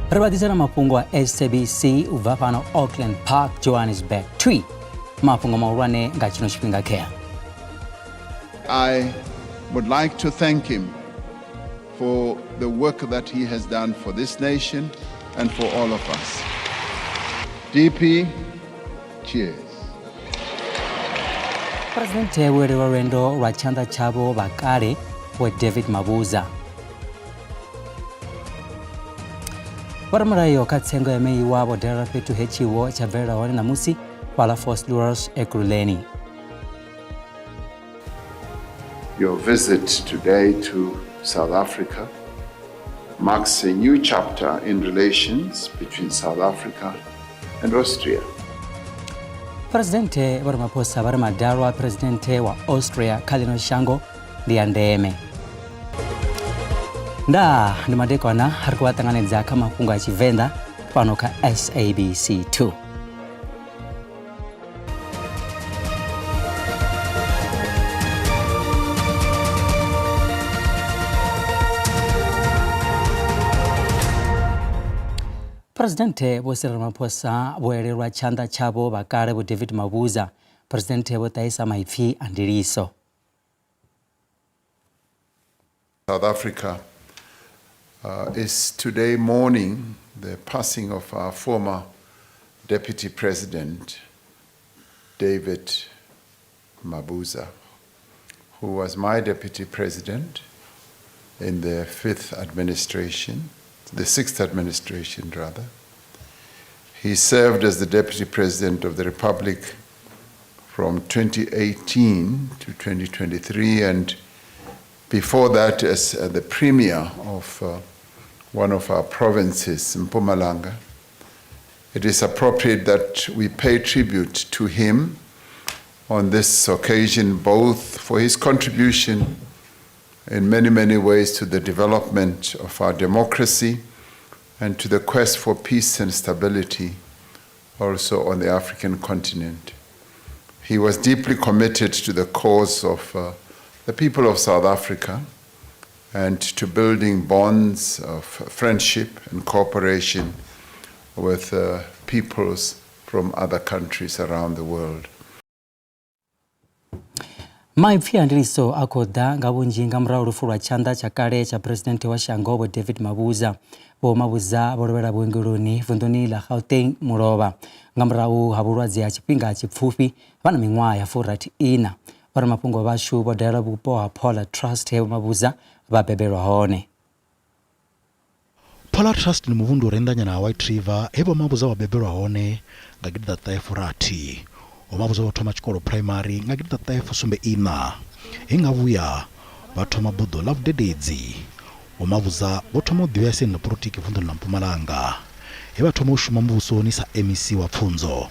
Rabadizana Mafhungo wa SABC uvapano Auckland Park, Johannesburg. Twi Mafhungo maurane ngachino shipinga kea. I would like to thank him for the work that he has done for this nation and for all of us. DP, cheers. President Were Warendo Rachanda Chabo Bakare with David Mabuza. Waramarayo katsengo ya mei wabo derape tu hechi wo chavera wani na musi wala force lures ekruleni. Your visit today to South Africa marks a new chapter in relations between South Africa and Austria. Presidente Waramaposa Waramadarwa Presidente wa Austria Kalino Shango Liandeme. Nda ni madeko na harikuwa tanganeza kama Mafhungo ya Tshivenda panoka SABC 2. Presidente Cyril Ramaphosa Were Rachanda Chabo Bakare with David Mabuza. Presidente Taisa Maifi Andiriso. South Africa is today mourning the passing of our former Deputy President, David Mabuza, who was my Deputy President in the sixth administration rather. He served as the Deputy President of the Republic from 2018 to 2023, and before that as the Premier of one of our provinces, Mpumalanga. It is appropriate that we pay tribute to him on this occasion, both for his contribution in many, many ways to the development of our democracy and to the quest for peace and stability also on the African continent. He was deeply committed to the cause of the people of South Africa and to building bonds of friendship and cooperation with peoples from other countries around the world. Maifi Andiriso akoda ngabunjinga mrauru Rachanda chakare cha President wa Shango David Mabuza. Bo Mabuza borobera bwenguruni vunduni la Gauteng muroba. Ngamrau haburwa zia chipinga chipfupi bana mingwa ya furati ina. Waramapungwa bashu bodera bupo Paula Trust he Mabuza babebero hone. Paula Trust ni muvundu rendanya na White River hebo Mabuza babebero hone ngagida taefurati. Mabuza watoma chikolo primary ngagida taefusumbe ina. Ingavuya batoma budo love dedezi. Mabuza watoma diwese na politiki fundu na Mpumalanga. Heba toma ushuma mbuso ni sa MEC wa pfunzo.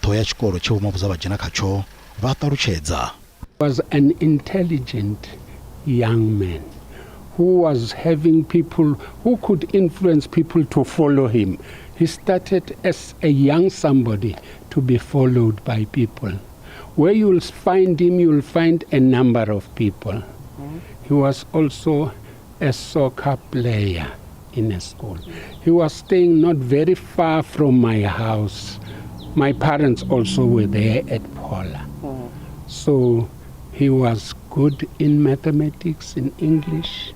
Toya chikolo che Mabuza bajena kacho vatarucheza. Was an intelligent young man who was having people who could influence people to follow him. He started as a young somebody to be followed by people. Where you will find him, you will find a number of people. He was also a soccer player in a school. He was staying not very far from my house. My parents also were there at Paula. So he was good in mathematics, in English.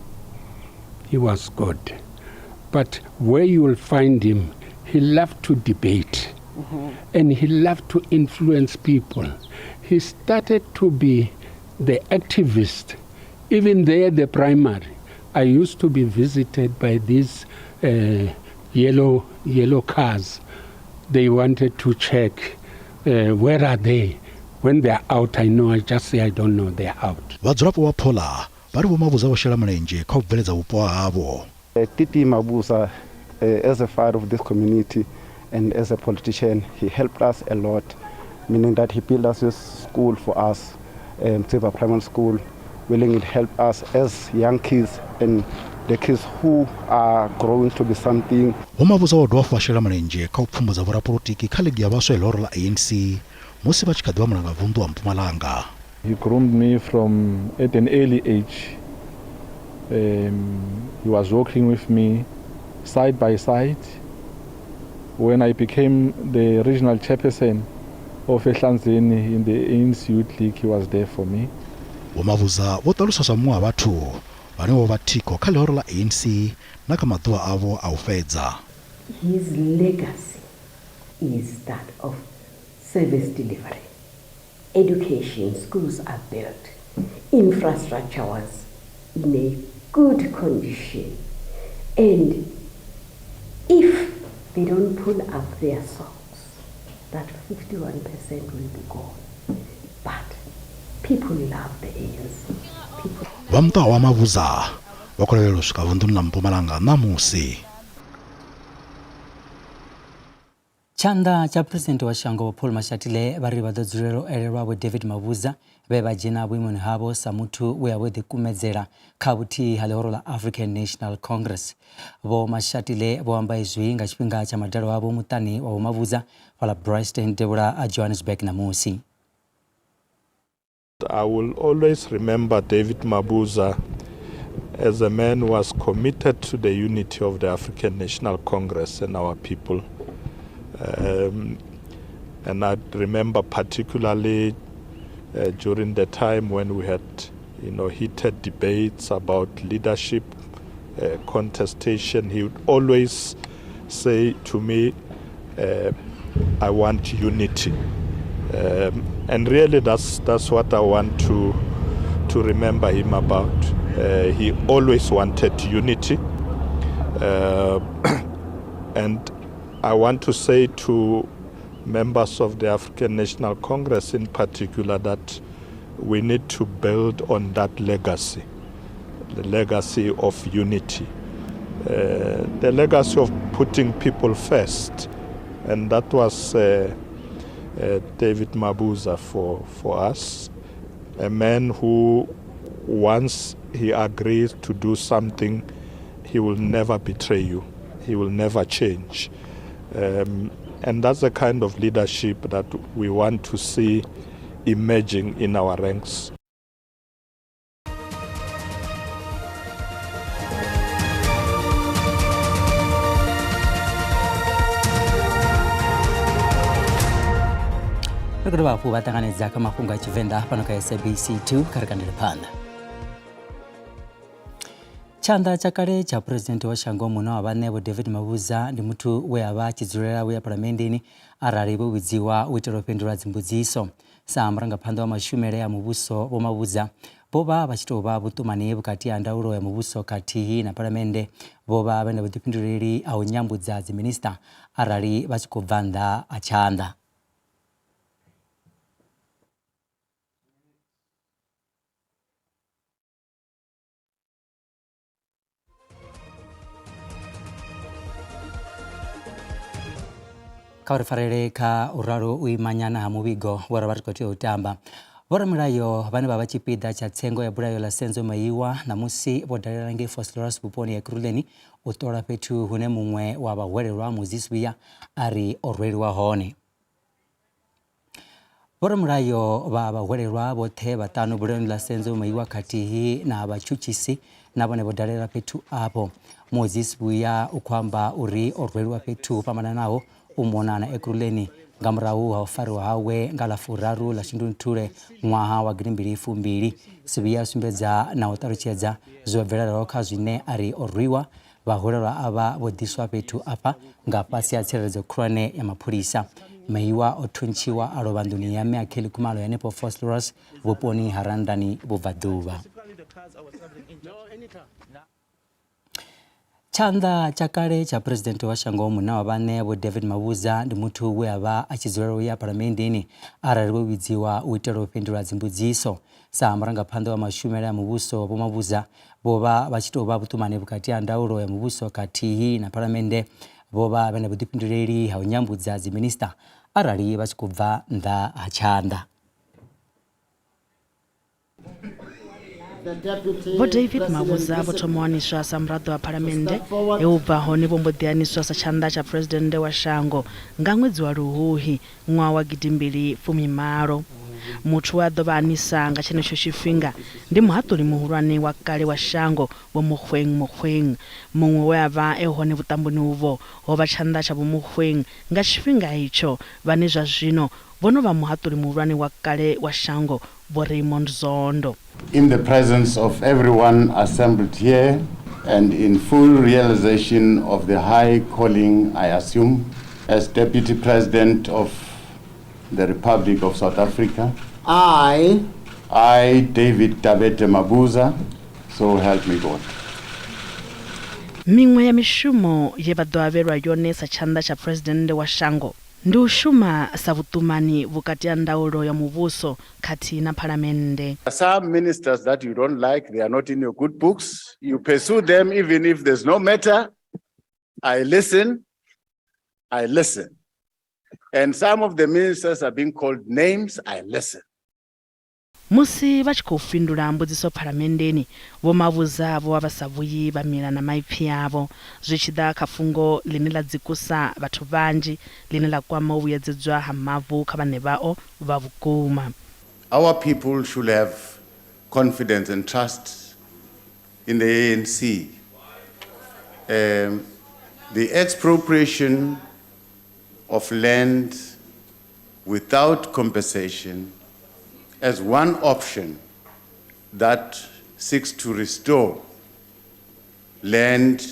He was good. But where you will find him, he loved to debate. And he loved to influence people. He started to be the activist. Even there, the primary, I used to be visited by these yellow cars. They wanted to check where are they. When they're out, I know. I just say I don't know. They're out. Wadzulapo wa Paula bari bo Mabuza washela mlenje ka ubveleza upo abo. Titi Mabuza, as a father of this community and as a politician, he helped us a lot, meaning that he built us this school for us, Tshivenda Primary School, willingly help us as young kids and the kids who are growing to be something. Mabuza wadwafu washela mlenje ka upfumbuza vora politiki kalegi yabaso eloro la ANC. Musi bachikadwa mlanga vundu wa Mpumalanga. He groomed me from at an early age. He was working with me side by side. When I became the regional chairperson of Ehlanzeni in the ANC Youth League, he was there for me. Mabuza vo talusa swa muṅwe wa vhathu vhane vho vha thiko kha ḽihoro ḽa ANC na kha maḓuvha avho a u fhedza. His legacy is that of service delivery. Education, schools are built, infrastructure was in a good condition, and if they don't pull up their socks, that 51% will be gone. But people love the ANC. People. Vamta wa Mabuza vakolelo swika vundzuni la Mpumalanga namusi. Chanda cha president wa Shango Paul Mashatile vari vadodzulelo elelwavho David Mabuza ve va dzhena vhuimoni havho sa muthu we a vho ḓikumedzela kha vhuthihi ha ḽihoro ḽa African National Congress. Vho Mashatile vho amba izwi nga tshifhinga tsha madalo avho muṱani wa Vho Mabuza fhaḽa Bryanston Devhula a Johannesburg namusi. I will always remember David Mabuza as a man who was committed to the unity of the African National Congress and our people. And I remember particularly during the time when we had, heated debates about leadership, contestation. He would always say to me, "I want unity," and really that's what I want to remember him about. He always wanted unity, and I want to say to members of the African National Congress in particular that we need to build on that legacy, the legacy of unity, the legacy of putting people first. And that was David Mabuza for us, a man who once he agrees to do something, he will never betray you, he will never change. And that's the kind of leadership that we want to see emerging in our ranks. Vekuti vafu vatanganedza kha mafhungo a Tshivenda pano kha SABC 2 kharikandele phanḓa. Chanda cha kale cha president wa Shango muno wa vhane Vho David Mabuza ndi muthu we a vha tshidzulela vhuya phalamendini arali vho vhidziwa u itela u fhindula dzimbudziso. Sa murangaphanḓa wa mashumele ya muvhuso Vho Mabuza vho vha vha tshi tou vha vhuṱumani vhukati ha ndaulo ya muvhuso khathihi na phalamennde. Vho vha vhe na vhuḓifhinduleli ha u nyambudza dziminista arali vha tshi khou bva nnḓa ha tshanḓa. Kha uri farele kha uralo u imanyana ha muvhigo vhora vha tshi khou tea u tamba. Vhoramulayo vhane vha vha tshipiḓa tsha tsengo ya bulayo ḽa Senzo Mayiwa namusi vho dalela ngei Foslorus vhuponi ya Ekurhuleni u ṱola fhethu hune muṅwe wa vhahwelelwa Moses Vhuya a ri o rweliwa hone. Vhoramulayo vha vhahwelelwa vhoṱhe vhaṱanu bulayoni ḽa Senzo Mayiwa khathihi na vhatshutshisi na vhone vho dalela fhethu afho. Moses Vhuya u khou amba uri o rweliwa fhethu ho fhambananaho u mona na Ekurhuleni nga murahu ha u fariwa hawe nga ḽa Furaru ḽa Shundunthule ṅwaha wa 2022. Sivhuya a sumbedza na u ṱalutshedza zwo bvelelaho kha zwine a ri o rwiwa. Vhahwelelwa avha vho ḓiswa fhethu afha nga fhasi ha tsireledzo khulwane ya mapholisa. Mayiwa o thuntshiwa a lovha nḓuni ya mme a Kelly Khumalo henefho Foslorus vhuponi ha Randani vhubvaḓuvha. Chanda cha kale cha president wa Shango muna wa vhane Vho David Mabuza ndi muthu we a vha a tshi dzulela u ya phalamendini arali vho vhidziwa u itela u fhindula dzimbudziso. Sa murangaphanḓa wa mashumele ya muvhuso Vho Mabuza vho vha vha tshi tou vha vhuṱumani vhukati ha ndaulo ya muvhuso khathihi na phalamennde. Vho vha vhe na vhuḓifhinduleli ha u nyambudza dziminista arali vha tshi khou bva nnḓa ha tshanḓa. Vho David Mabuza vho thoma waniswa sa muraḓo wa phalamennde e u bva hone vho mbo ḓi aniswa sa tshanḓa tsha president wa Shango nga ṅwedzi wa Luhuhi ṅwaha wa 2018. muthu wa ḓovha anisa nga tshenetsho tshifhinga ndi muhaṱuli muhulwane wa kale wa shango vho Mafhungo muṅwe we a vha hone vhuṱamboni uvho ho vha tshanḓa tsha vho Mafhungo nga tshifhinga itsho vhane zwa zwino vhono vha muhaṱuli muhulwane wa kale wa shango vho Raymond Zondo. In the presence of everyone assembled here and in full realization of the high calling I assume as Deputy President of the Republic of South Africa, I, David Tabete Mabuza, so help me God. Miṅwe ya mishumo ye vha ḓo avhelwa yone sa tshanḓa tsha president wa shango ndi u shuma sa vhutumani vhukati ha ndaulo ya muvhuso khathihi na phalamennde. Some ministers that you don't like, they are not in your good books. You pursue them even if there's no matter. I listen. And some of the ministers are being called names. I listen. Musi vha tshi khou fhindula mbudziso phalamendeni vho Mabuza vho vha sa vhuyi vha mila na maipfi avho zwi tshi ḓa kha fungo line ḽa dzikusa vhathu vhanzhi line ḽa kwama u vhuyedzedzwa ha mavu kha vhane vhao vha vhukuma. Our people should have confidence and trust in the ANC. The expropriation of land without compensation as one option that seeks to restore land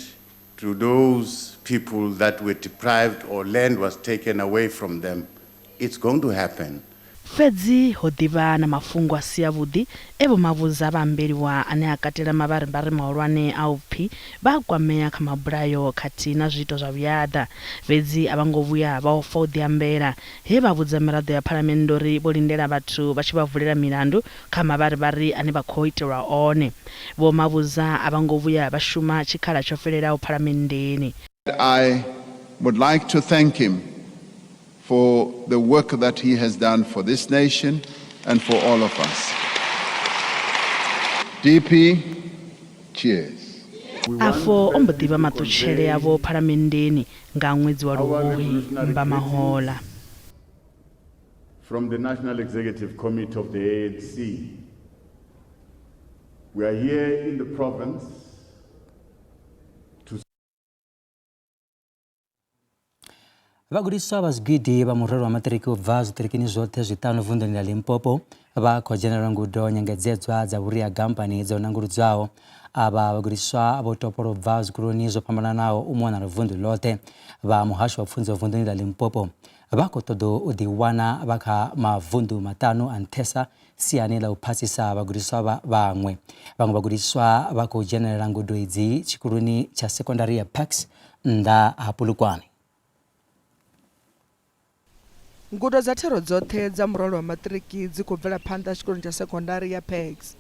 to those people that were deprived or land was taken away from them, it's going to happen. Fedzi ho ḓivha na mafhungo a si avhuḓi vho Mabuza vha ambeliwa ane a katela mavharivhari mahulwane a uphi vha kwamea kha mabulayo khathihi na zwiito zwa vhuyaḓa. Fhedzi a vha ngo vhuya vha ofa u ḓiambela he vha vhudza miraḓo ya phalamennde uri vho lindela vhathu vha tshi vha vulela milandu kha mavharivhari ane vha khou itelwa one. Vho Mabuza a vha ngo vhuya vha shuma tshikhala tsho fhelelaho phalamennde. I would like to thank him for the work that he has done for this nation and for all of us. DP, cheers. Afho ombo ḓivha maṱutshele avho phalamendeni nga ṅwedzi wa Luhuhi Mbamahola. From the National Executive Committee of the ANC, we are here in the province vhagudiswa vha zwigidi vha murero wa matric u bva zwiṱirikini zwoṱhe zwiṱanu vunḓuni ḽa Limpopo vha khou dzhenela ngudo nyengedzedzwa dza vhuria gampani dzo nanguludzwaho. Ava vhagudiswa vho topolwa u bva zwikoloni zwo fhambananaho u mona na vunḓu ḽoṱhe vha muhasho wa pfunzo vunḓuni ḽa Limpopo vha khou ṱoḓa u ḓiwana vha kha mavunḓu maṱanu a nṱhesa siani ḽa u phasisa vhagudiswa vhaṅwe. Vhaṅwe vhagudiswa vha khou dzhenelela ngudo idzi tshikoloni tsha sekondari ya Pax nnḓa ha Polokwane. Ngudo dza thero dzoṱhe dza murolo wa matriki dzi khou bvela phanḓa tshikoloni tsha sekondari ya Pax.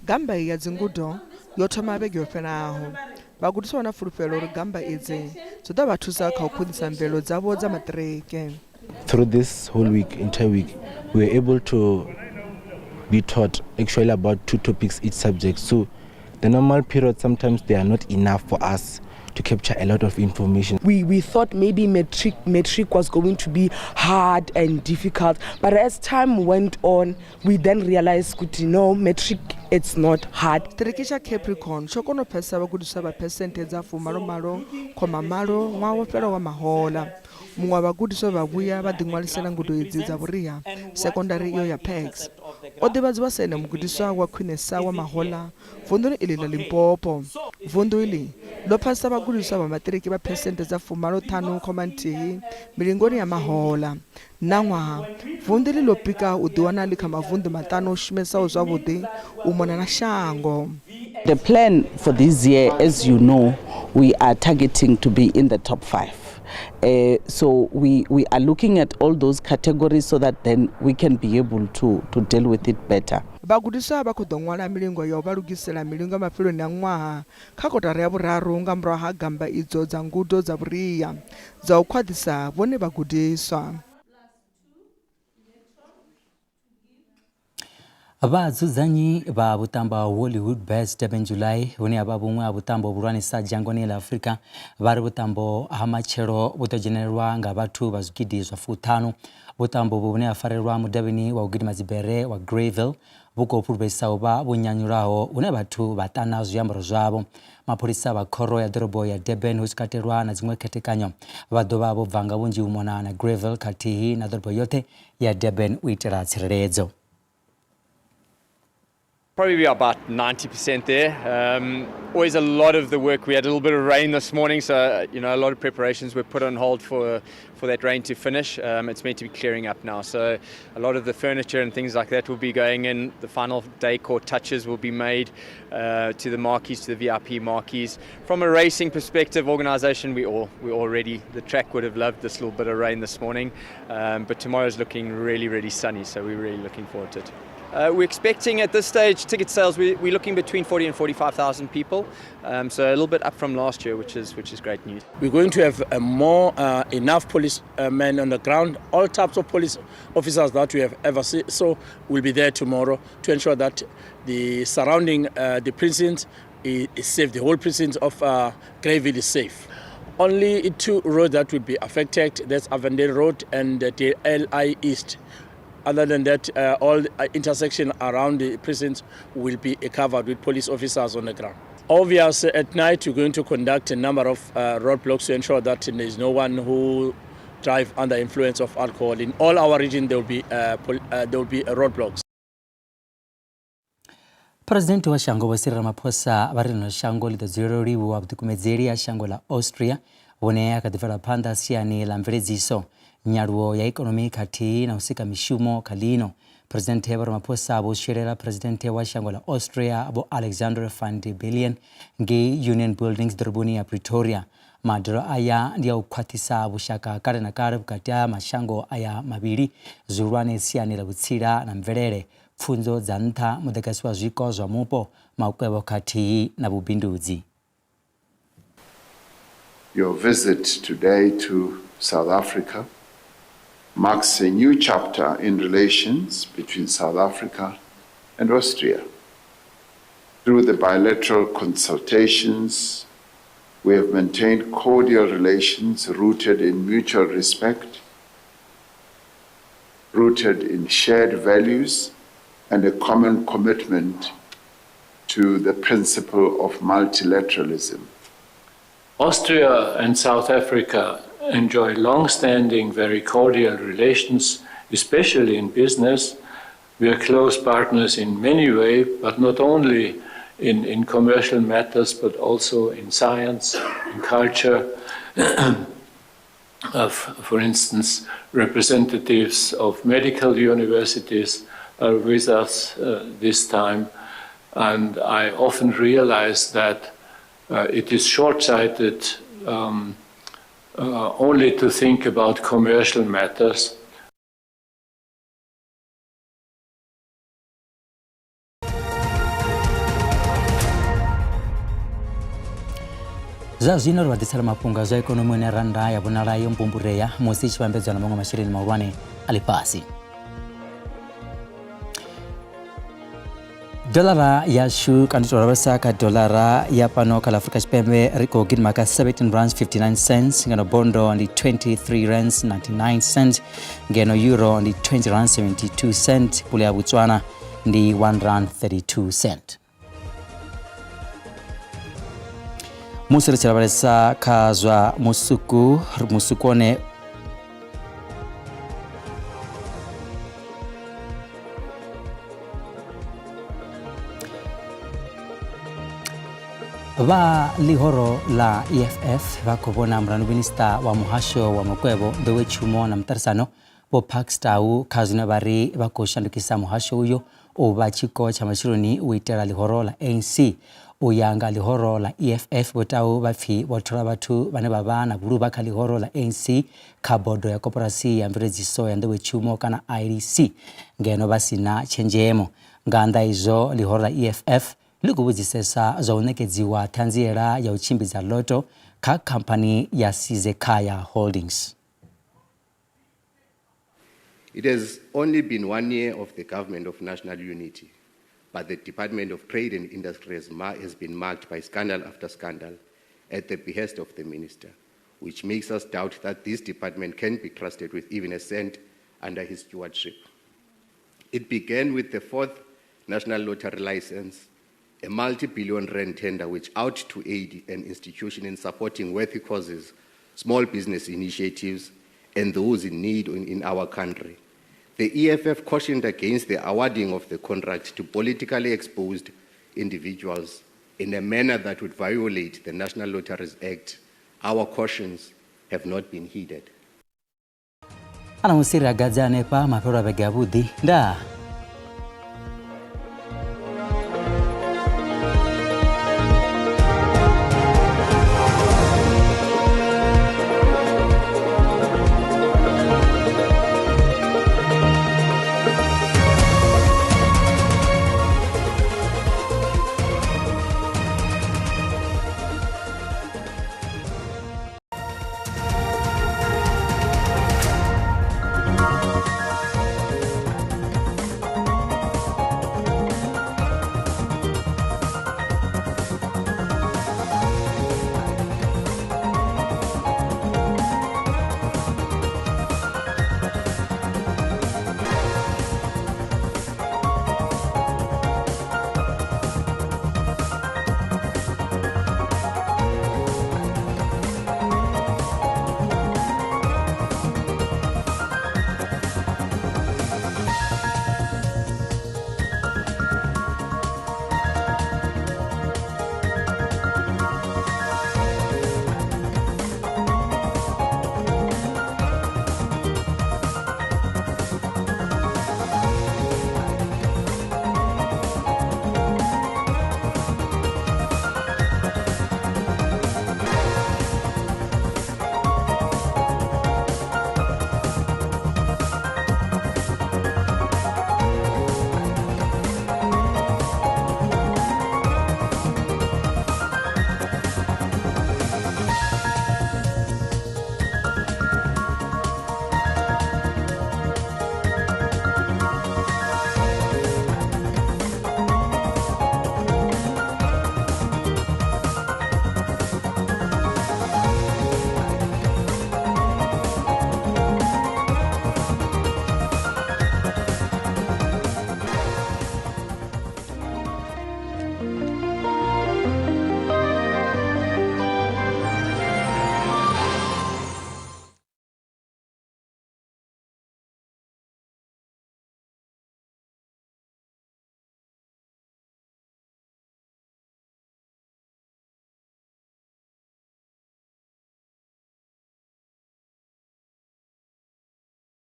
Gamba ya dzingudo yo thoma vhege yo fhelaho. Vhagudiswa vha na fulufhelo uri gamba idzi dzo ḓo vha thusa kha u khwinisa mvelelo dzavho dza matriki. Through this whole entire week, we were able to be taught actually about 2 topics each subject. So the normal period, sometimes they are not enough for us to capture a lot of information. We thought maybe metric was going to be hard and difficult, but as time went on, we then realized, no, metric, it's not hard. Tirikisha Capricorn, shokono pesa vhagudiswa vha percentage dza 40,8 ṅwaha wo fhela wa mahola. Muṅwe wa vhagudiswa vha vhuya vha ḓiṅwalisela ngudo idzi dza vhuria sekondari iyo ya Pax. O ḓivhadziwa sa ene mugudiswa wa khwinesa wa mahola vunḓuni iḽi ḽa Limpopo. Vunḓu iḽi ḽo phasisa vhagudiswa vha maṱiriki vha percentage dza 55,1 milingoni ya mahola. Na ṅwaha vunḓu iḽi ḽo pika u ḓiwana ḽi kha mavunḓu maṱanu o shumesaho zwavhuḓi u mona na shango. The plan for this year, as you know, we are targeting to be in the top 5. So we are looking at all those categories so that then we can be able to deal with it better. Vhagudiswa vha khou ḓo ṅwala milingo ya u vha lugisela milingo mafheloni a ṅwaha kha kotara ya vhuraru nga murahu ha gamba idzo dza ngudo dza vhuria dza u khwaṱhisa vhone vhagudiswa. Vhadzudzanyi vha vhuṱambo ha Hollywood Best Durban July hune ha vha vhuṅwe ha vhuṱambo vhuhulwanesa dzhangoni ḽa Afrika vha ri vhuṱambo ha matshelo vhu ḓo dzhenelelwa nga vhathu vha zwigidi zwa 50. butambo bune afarelwa mudavini wa ugidi mazibere wa Greyville buko pulbesa oba bunyanyuraho une bathu batana zuyambaro zwabo mapolisa ba khoro ya dorobo ya Durban husikatelwa na zimwe ketekanyo badoba bo vanga bunji umona na Greyville katihi na dorobo yote ya Durban uitera tsireledzo. Probably be about 90% there. Always a lot of the work. We had a little bit of rain this morning, so a lot of preparations were put on hold for that rain to finish. It's meant to be clearing up now, so a lot of the furniture and things like that will be going in. The final decor touches will be made to the marquees, to the VIP marquees. From a racing perspective, organisation, we all ready. The track would have loved this little bit of rain this morning, but tomorrow's looking really, really sunny, so we're really looking forward to it. We're expecting at this stage ticket sales. We're looking between 40 and 45,000 people, so a little bit up from last year, which is great news. We're going to have enough police men on the ground, all types of police officers that we have ever seen. So we'll be there tomorrow to ensure that the surrounding the precinct is safe. The whole precinct of Greyville is safe. Only 2 roads that will be affected. That's Avondale Road and the LI East. Other than that, all intersection around the precincts will be covered with police officers on the ground. Obviously, at night, we're going to conduct a number of roadblocks to ensure that there is no one who drive under influence of alcohol. In all our region, there will be roadblocks. President wa Shango Cyril Ramaphosa varino Shango lidzodzereriwa wa bukumedzeri ya Shango la Austria wone akadivera panda siani la mveledziso nyaruo ya ekonomi kati na usika mishumo kalino. President Ramaphosa abosherera President wa Shango la Austria abo Alexander van der Bellen nge Union Buildings Durban ya Pretoria. Madro aya ndia ukwatisa bushaka kare na kare bukati ya mashango aya mabiri zurwane siani la butsira na mvelele pfunzo za ntha mudagasi wa zwiko zwa mupo maukwebo kati na bubinduzi. Your visit today to South Africa marks a new chapter in relations between South Africa and Austria. Through the bilateral consultations, we have maintained cordial relations rooted in mutual respect, rooted in shared values, and a common commitment to the principle of multilateralism. Austria and South Africa enjoy long-standing, very cordial relations, especially in business. We are close partners in many ways, but not only in commercial matters, but also in science, in culture. For instance, representatives of medical universities are with us this time, and I often realize that it is short-sighted only to think about commercial matters. Za zino rwadisala mapunga za ekonomi na randa ya bunala yompumbureya musi chipambezo na mongo mashirini maurwane alipasi. Dolara ya shu kanditora basa ka dolara ya pano kala Afrika Chipembe riko gidmaka 17 rands 59 cents ngano bondo on the 23 rands 99 cents ngano euro on the 20 rands 72 cents pule ya Botswana ndi 1 rand 32 cent. Musiri chalabalesa kazwa musukone va lihoro la EFF vakobona mranu minista wa muhasho wa makwebo ndewe chumo na mtarisano bo Pakistau kazina bari vakoshandukisa muhasho uyo uba chiko cha mashironi uitera lihoro la ANC uyanga lihoro la EFF botau bafi botora batu bane baba na buru baka lihoro la ANC kabodo ya koperasi ya mveredziso ya ndewe chumo kana IDC ngeno basina chenjemo nganda izo lihoro la EFF likubuzisesa zaunekedziwa tanziera ya uchimbiza loto ka kampani ya Sizekaya Holdings. It has only been 1 year of the government of national unity, but the Department of Trade and Industry has been marked by scandal after scandal at the behest of the minister, which makes us doubt that this department can be trusted with even a cent under his stewardship. It began with the 4th National Lottery License, a multi-billion rand tender which out to aid an institution in supporting worthy causes, small business initiatives, and those in need in our country. The EFF cautioned against the awarding of the contract to politically exposed individuals in a manner that would violate the National Lotteries Act. Our cautions have not been heeded. Ana musira gadzane pa mapero begabudi nda